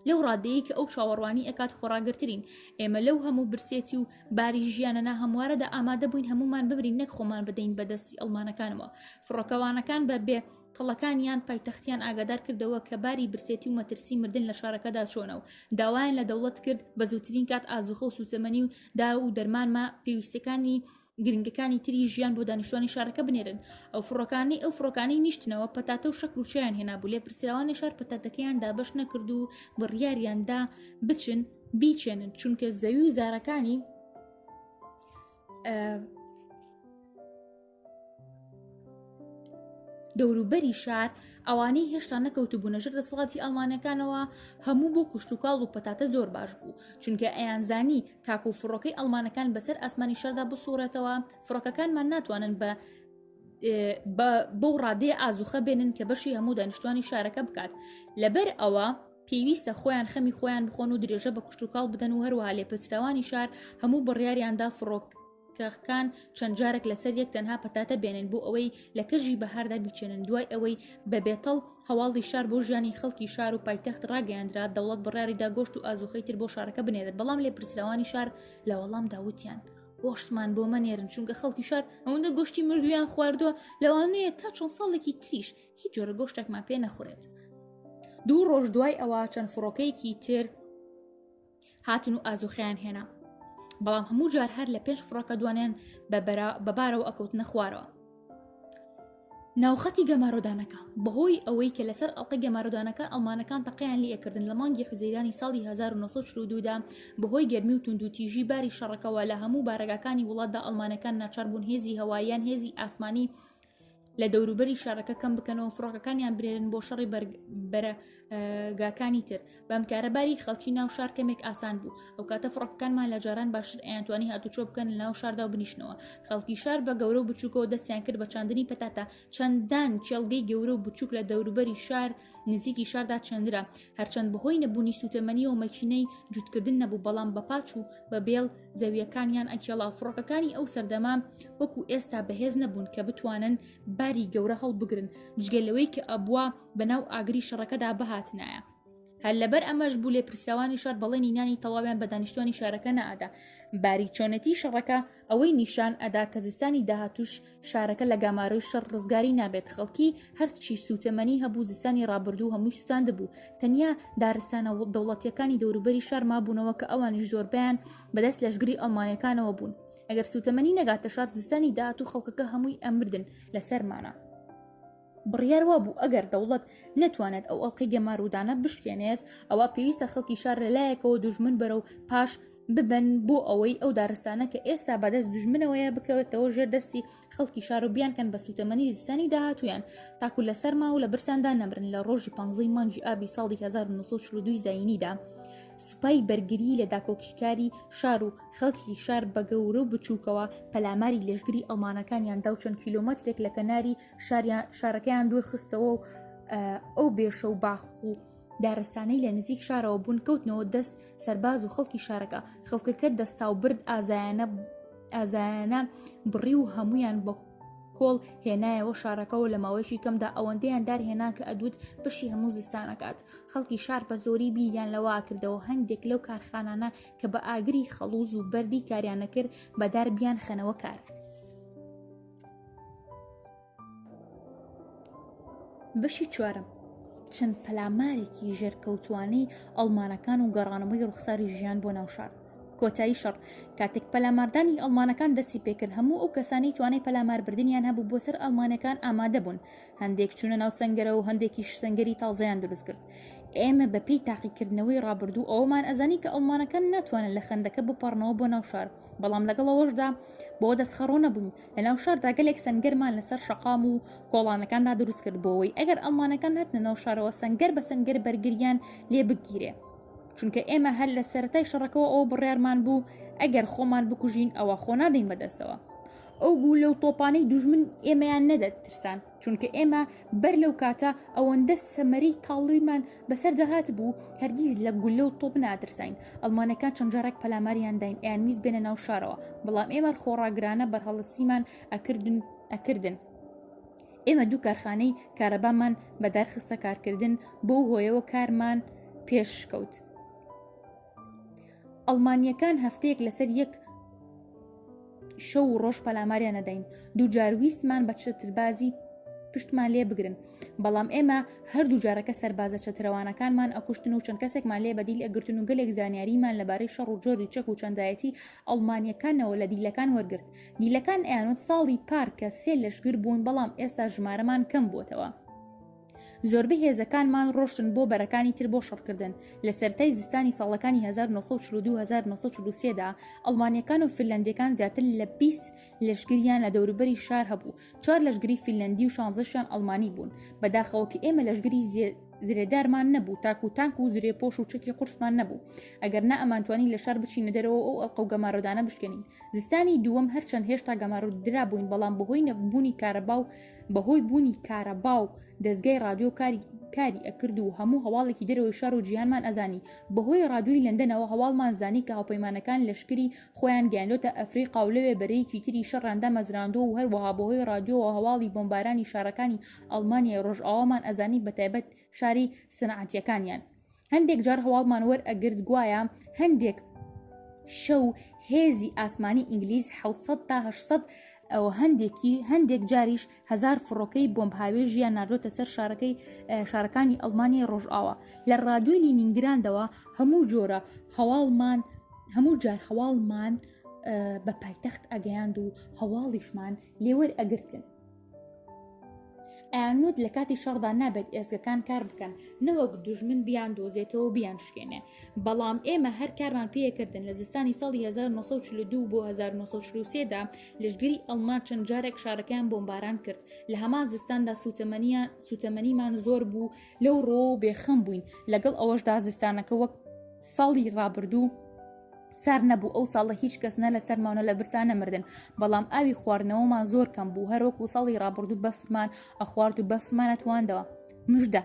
لەو ڕادەیە کە ئەو چاوەڕوانی ئەکات خۆراگرترین. ئێمە لەو هەموو برسێتی و باری ژیانەنا هەموارەدا ئامادە بووین هەمومان ببرین، نەک خۆمان بدەین بەدەستی ئەڵمانەکانەوە. فڕۆکەوانەکان بە بێ تەڵەکانیان پایتەختیان ئاگادار کردەوە کە باری برسێتی و مەترسی مردن لە شارەکەدا چۆنە و داوایان لە دەوڵەت کرد بە زووترین کات ئازوخە و سوتەمەنی و دا و دەرمانمە پێویستەکانی گرنگەکانی تری ژیان بۆ دانیشتوانی شارەکە بنێرن. ئەو فڕۆکانی نیشتنەوە پەتاتە و شەکر و چیان هێنابوو. لێ پرسراوانی شار پەتاتەکەیان دابەش نەکرد و بڕیاریاندا بچن بیچێنن، چونکە زەوی و زارەکانی دەوروبەری شار ئەوانەی هێشتا نەکەوتبوونە ژەر دەسەڵاتی ئەڵمانەکانەوە هەموو بۆ کوشتتوکاڵ و پەتاتە زۆر باش بوو، چونکە ئەیانزانی تاکو و فڕۆکەی ئەڵمانەکان بەسەر ئاسمانی شاردا بسوورێتەوە. فڕۆکەکانمان ناتوانن بەو ڕادەیە ئازوخە بێنن کە بەشی هەموو دانیشتوانی شارەکە بکات. لەبەر ئەوە پێویستە خۆیان خەمی خۆیان بخۆن و درێژە بە کوشتتوکاڵ بدەن و هەروەها لێپرسراوانی شار هەموو بڕیاریاندا فڕۆکەکان چەند جارێک لەسەر یەک تەنها پەتاتە بێنن بۆ ئەوەی لە کەژی بەهاردا بیچێنن. دوای ئەوەی بە بێتەڵ هەواڵی شار بۆ ژیانی خەڵکی شار و پایتەخت ڕاگەیاندرا، دەوڵەت بڕیاریدا گۆشت و ئازوخەی تر بۆ شارەکە بنێرێت. بەڵام لێپرسراوانی شار لە وەڵام داوتیان گۆشتمان بۆ مەنێرن، چونکە خەڵکی شار ئەوەندە گۆشتی مردویان خواردووە لەوانەیە تا چەند ساڵێکی تریش هیچ جۆرە گۆشتێکمان پێ نەخورێت. دوو ڕۆژ دوای ئەوە چەند فڕۆکەیەکی تر هاتن و ئازوخەیان هێنا، بەڵام هەموو جار هەر لە پێش فڕۆکە دوانیان بەبارەوە ئەکەوتنە خوارەوە. ناوخەتی گەمارۆدانەکە بەهۆی ئەوەی کە لەسەر ئەڵلقەی گەمارۆدانەکە ئەڵمانەکان تەقەیان لێکردن لە مانگی حوزەیرانی ساڵی 1942دا بەهۆی گەرمی و توندوتیژی باری شەڕەکەەوە لە هەموو بارەگاکانی وڵاتدا ئەڵمانەکان ناچار بوون هێزی هەواییان هێزی ئاسمانی لە دەوروبەری شارەکە کەم بکەنەوە، فڕۆکەکانیان برێرن بۆ شەڕی گاکانی تر بەم کارەباری خەڵکی ناو شار کەمێک ئاسان بوو ئەو کاتە فڕۆکەکانمان لە جاران باشتر ئەیانتوانی هاتوچۆ بکەن لە ناو شاردا و بنیشنەوە خەڵکی شار بە گەورە و بچووکەوە دەستیان کرد بە چاندنی پەتاتە چەندان کێڵگەی گەورە و بچووک لە دەوروبەری شار نزیکی شاردا چەندرا هەرچەند بەهۆی نەبوونی سوتەمەنی و مەکینەی جوتکردن نەبوو بەڵام بە پاچ و بە بێڵ زەویەکانیان ئەکێڵا فڕۆکەکانی ئەو سەردەما وەکو ئێستا بەهێز نەبوون کە بتوانن باری گەورە هەڵبگرن جگەلەوەی کە ئەبووە بەناو ئاگری شەڕەکەدا بەهاتنایە هەر لەبەر ئەمەش بوو لێ پرسراوانی شار بەڵێنی نانی تەواویان بە دانیشتوانی شارەکە نەئادا باری چۆنەتی شەڕەکە ئەوەی نیشان ئەدا کە زستانی داهاتوش شارەکە لە گاماروی شەڕ ڕزگاری نابێت خەڵکی هەرچی سوتەمەنی هەبوو زستانی ڕابردوو هەمووی سوتان دەبوو تەنیا دارستانە دەوڵەتیەکانی دەوروبەری شار مابوونەوە کە ئەوانیش زۆربیان بەدەست لەشگری ئەڵمانیەکانەوە بوون ئەگەر سوتەمەنی نەگاتە شار زستانی داهاتوو خەڵکەکە هەمووی ئەمردن لەسەرمانە بڕیاروا بوو ئەگەر دەوڵەت نەتوانێت ئەو ئەڵقی گەماڕوودانە بشکێنێت ئەوە پێویستە خەڵکی شار لەلایەکەوە دوژمن بەرەو پاش ببن بۆ ئەوەی ئەو دارستانە کە ئێستا بەدەست دوژمنەوەیە بکەوێتەوە ژێر دەستی خەڵکی شار و بیانکەن بە سوتەمەنی زستانی داهاتویان تاکو لەسەر ما و لە برساندا نەمرن لە ڕۆژی 15 مانگی ئابی ساڵی 1942 زاینیدا سوپای بەرگری لە داکۆکیکاری شار و خەڵکی شار بە گەورە و بچووکەوە پەلاماری لێژگری ئەڵمانەکانیاندا و چەند کیلۆمەترێک لە کەناری شارەکەیان دوور خستەوە و ئەو بێشە و باخ و دارستانەی لە نزیک شارەوە بوون کەوتنەوە دەست سەرباز و خەڵکی شارەکە خەڵکەکە دەستا و برد ئازایانە بڕی و هەمویان بە کۆڵ هێنایەوە شارەکەەوە لە ماوەیەکی کەمدا ئەوەندەیان دارهێنا کە ئەدوت پشی هەموو زستانەکات خەڵکی شار بە زۆری بیریان لەوە کردەوە هەندێک لەو کارخانانە کە بە ئاگری خەڵوز و بەردی کاریانە کرد بەدار بیان خەنەوە کار بەشی چوارم چەند پەلامارێکی ژێرکەوتوانەی ئەڵمانەکان و گەڕانەوەی ڕوخساری ژیان بۆ ناو شار کۆتایی شەڕ کاتێک پەلاماردانی ئەڵمانەکان دەستی پێکرد هەموو ئەو کەسانی توانای پەلاماربردنیان هەبوو بۆ سەر ئەڵمانەکان ئامادە بوون هەندێک چوونە ناو سەنگەرە و هەندێکی سەنگەری تازەیان دروست کرد ئێمە بەپێی تاقیکردنەوەی ڕابردوو ئەومان ئەزانی کە ئەڵمانەکان ناتوانن لە خەندەکە بپەڕنەوە بۆ ناو شار بەڵام لەگەڵەوەشدا بۆ دەستخەڕۆ نەبوون لە ناو شاردا گەلێک سەنگەرمان لەسەر شەقام و کۆڵانەکاندا دروست کرد بۆەوەی ئەگەر ئەڵمانەکان هاتنە ناو شارەوە سەنگەر بە سەنگەر بەرگریان لێ بگیرێ چونکە ئێمە هەر لە سەرەتای شەڕەکەەوە ئەو بڕیارمان بوو ئەگەر خۆمان بکوژین ئەوە خۆ نادەین بەدەستەوە ئەو گوو لەو تۆپانەی دوژمن ئێمەیان نەدەت ترسان چونکە ئێمە بەر لەو کاتە ئەوەندە سەمەری تاڵویمان بەسەر دەهات بوو هەرگیز لە گول لەو تۆپ ناترسین ئەڵمانەکان چەند جارێک پەلاماریان داین ئەیان ویست بێنە ناو شارەوە بەڵام ئێمە خۆڕاگرانە بەرهەڵەسیمان ئەکردن ئێمە دوو کارخانەی کارەبامان بەدارخستە کارکردن بۆ هۆیەوە کارمان پێشکەوت ئەڵمانیەکان هەفتەیەک لەسەر یەک شەو و ڕۆژ پەلاماریان نەدەین دوو جار ویستمان بە چەتربازی پشتمان لێ بگرن بەڵام ئێمە هەردوو جارەکە سەربازە چەترەوانەکانمان ئەکوشتن و چەند کەسێکمان لێ بەدیل ئەگرتن و گەلێک زانیاریمان لەبارەی شەڕ و جۆری چەک و چەندایەتی ئەڵمانیەکانەوە لە دیلەکان وەرگرت دیلەکان ئەیانوت ساڵی پارکە سێ لەشگر بوون بەڵام ئێستا ژمارەمان کەم بووتەوە زۆربەی هێزەکانمان ڕۆشتن بۆ بەرەکانی تر بۆ شەڕکردن لە سەرەتای زستانی ساڵەکانی 1942-1943دا ئەڵمانیەکان و فینلەندیەکان زیاتر لە 20 لەشگریان لە دەوروبەری شار هەبوو 4 لەشگری فینلەندی و 16 ئەڵمانی بوون بەداخەوە کە ئێمە لەشگری زرێدارمان نەبوو تاکو و زرێ پۆش و چەکی قورسمان نەبوو ئەگەر نا ئەمانتوانی لە شار بچینە دەرەوە ئەو ئەڵقە و گەماڕۆدانە بشکێنین زستانی دووەم هەرچەند هێشتا گەماڕۆدرا بووین بەڵام بەهۆی بوونی کارەبا و دەستگای رادیۆ کاری ئەکرد و هەموو هەواڵێکی دەرەوەی شار و جیهانمان ئەزانی بەهۆی رادیۆی لەندەنەوە هەواڵمان زانی کە هاوپەیمانەکان لەشکری خۆیان گەیاندۆتە ئەفریقا و لەوێ بەرەیەکی تری شەڕاندا مەزراندووە و هەروەها بەهۆی رادیۆوە هەواڵی بۆمبارانی شارەکانی ئەڵمانیای ڕۆژئاوامان ئەزانی بەتایبەت شاری سنعەتیەکانیان هەندێک جار هەواڵمان وەرئەگرت گوایە هەندێک شەو هێزی ئاسمانی ئینگلیز 700 تا 800 ئەوە هەندێک جاریش 1000 فڕۆکەی بۆمبهاوێژیان ناردۆتە سەر شارەکانی ئەڵمانی ڕۆژئاوا لە ڕادیۆی لینینگراندەوە هەموو جار هەواڵمان بە پایتەخت ئەگەیاند و هەواڵیشمان لێوەرئەگرتن ئەیانوت لە کاتی شەڕدا نابێت ئێزگەکان کار بکەن نەوەک دوژمن بیان دۆزێتەوە بیان شکێنێ، بەڵام ئێمە هەر کارمان پێکردن لە زستانی ساڵی 1942 بۆ 1943دا لەشگری ئەڵمان چەند جارێک شارەکەیان بۆمباران کرد. لە هەمان زستاندا سوتەمەنیمان زۆر بوو، لەو ڕۆ بێخەم بووین. لەگەڵ ئەوەشدا زستانەکە وەک ساڵی ڕابردوو سار نەبوو. ئەو ساڵە هیچ کەس نە لە سەرمانە لە برسان نەمردن، بەڵام ئاوی خواردنەوەمان زۆر کەم بوو، هەروەکو ساڵی ڕابردوو بەفرمان ئەخوارد و بەفرمان ئەتواندەوە. مژدە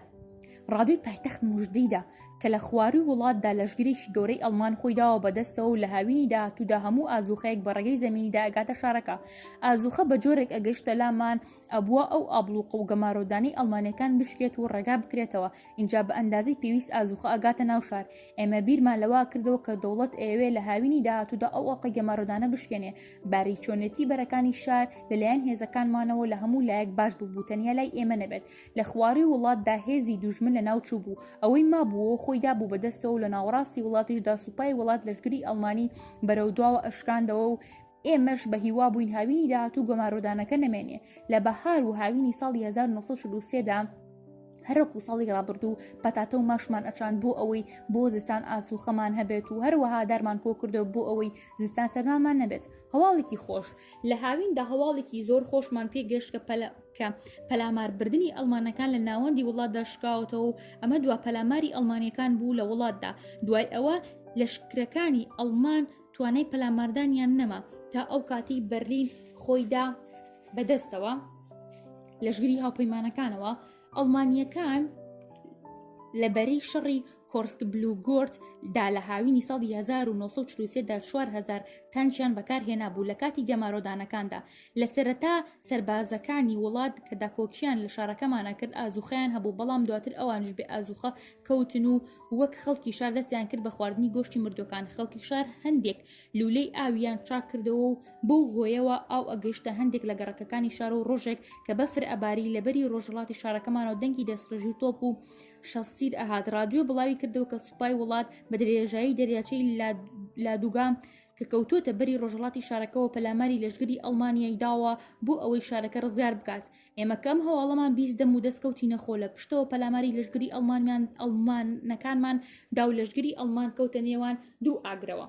ڕادیۆی پایتەخت موژدەیدا کە لە خواری وڵاتدا لەشگرێکی گەورەی ئەڵمان خۆی داوە بەدەستەوە و لە هاوینی داهاتوودا هەموو ئازوخەیەک بە ڕێگەی زەمینیدا ئەگاتە شارەکە. ئازوخە بە جۆرێک ئەگەشتە لامان ئەبووە ئەو ئابڵوقە و گەمارۆدانی ئەڵمانیەکان بشکێت و ڕێگا بکرێتەوە. اینجا بە ئەندازەی پێویست ئازوخە ئەگاتە ناو شار. ئێمە بیرمان لەوە کردەوە کە دەوڵەت ئەوێ لە هاوینی داهاتوودا ئەو ئەڵقەی گەمارۆدانە بشکێنێ. باریچۆنێتی بەرەکانی شار لەلایەن هێزەکانمانەوە لە هەموو لایەک باش بوو، تەنیا لای ئێمە نەبێت. لە خواری وڵاتدا هێزی دوژمن لە ناوچوو بوو، ئەوەی مابووە خۆیدا بوو بەدەستەوە و لە ناوەڕاستی وڵاتیشدا سوپای وڵات لەشگری ئەڵمانی بەرەو دواوە ئەشکاندەوە و ئێمەش بە هیوا بووین هاوینی داهاتوو گەمارۆدانەکە نەمێنێ. لە بەهار و هاوینی ساڵی 1943دا هەروەکو ساڵی ڕابردوو پەتاتە و ماشمان ئەچاند بۆ ئەوەی بۆ زستان ئاسوخەمان هەبێت و هەروەها دارمان کۆ کردەوە بۆ ئەوەی زستان سەرمامان نەبێت. هەواڵێکی خۆش لە هاویندا هەواڵێکی زۆر خۆشمان پێگەشت کە پەلاماربردنی ئەڵمانەکان لە ناوەندی وڵاتدا شکاوتەوە و ئەمە دوا پەلاماری ئەڵمانیەکان بوو لە وڵاتدا. دوای ئەوە لەشکرەکانی ئەڵمان توانای پەلاماردانیان نەما تا ئەو کاتی بەرلین خۆیدا بەدەستەوە. لەشگری هاوپەیمانەکانەوە ئەڵمانیەکان لەبەرەی شەڕی کۆرسک بلوگۆرت دا لە هاوینی ساڵی 1943دا 4000 تانکیان بەکارهێنا بوو لە کاتی گەمارۆدانەکاندا. لە سەرەتا سەربازەکانی وڵات کە داکۆکیان لە شارەکەمانە کرد ئازوخەیان هەبوو، بەڵام دواتر ئەوانش بێ ئازوخە کەوتن و وەک خەڵکی شار دەستیان کرد بە خواردنی گۆشتی مردوەکان. خەڵکی شار هەندێک لولەی ئاویان چاک کردەوە و بەو هۆیەوە ئاو ئەگەیشتە هەندێک لە گەڕەکەکانی شار و ڕۆژێک کە بەفر ئەباری لەبەری ڕۆژهڵاتی شارەکەمانەوە دەنگی دەستڕێژی و تۆپ و شەستیر ئەهات. ڕادیۆ بڵاوی کردەوە کە سوپای وڵات بە درێژایی دەریاچەی لادوگام کە کەوتۆتە بەری ڕۆژهڵاتی شارەکەەوە پەلاماری لەشگری ئەڵمانیای داوە بۆ ئەوەی شارەکە ڕزگار بکات. ئێمە کەم هەواڵەمان 20 دەم و دەستکەوتی نەخۆ لە پشتەوە پەلاماری لەشگری ئەڵمانەکانمان داو لەشگری ئەڵمان کەوتە نێوان دوو ئاگرەوە.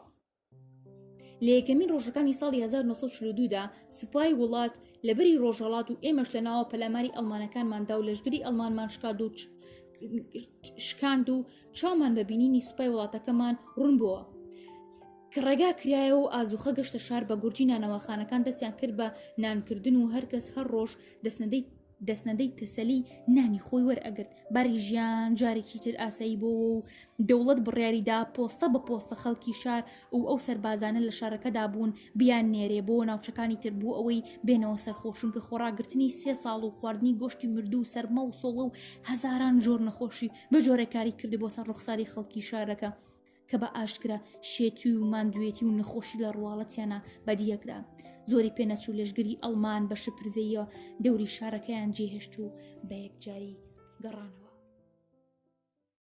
لە یەکەمین ڕۆژەکانی ساڵی 1942دا سوپای وڵات لەبەری ڕۆژهڵات و ئێمەش لە ناوە پەلاماری ئەڵمانەکانماندا و لەشگری ئەڵمانمان شکاند و چامان بە بینینی سوپای وڵاتەکەمان ڕوون بووە کە ڕێگا کرایەوە و ئازوخە گەشتە شار بە گورجی نانەوەخانەکان دەستیان کرد بە نانکردن و هەرکەس هەر ڕۆژ دەستنەدەی تەسەلی نانی خۆی وەرئەگرت. باری ژیان جارێکی تر ئاسایی بۆەوە و دەوڵەت بڕیاریدا پۆستە بە پۆستە خەڵکی شار و ئەو سەربازانە لە شارەکەدا بوون بیان نێرێ بۆ ناوچەکانی تر بوو ئەوەی بێنەوە سەرخۆشن کە خۆراگرتنی 3 ساڵ و خواردنی گۆشتی مردوو و سەرمە و سۆڵە و هەزاران جۆر نەخۆشی بە جۆرەکاری کردی بۆ سەر ڕوخساری خەڵکی شارەکە کە بە ئاشکرا شێتی و ماندوێتی و نەخۆشی لە ڕواڵەتیانە بەدیەکرا. زۆری پێنەچوو لەشگری ئەڵمان بە شپرزەیە دەوری شارەکەیان جێهێشت و بە یەکجاری گەڕانەوە.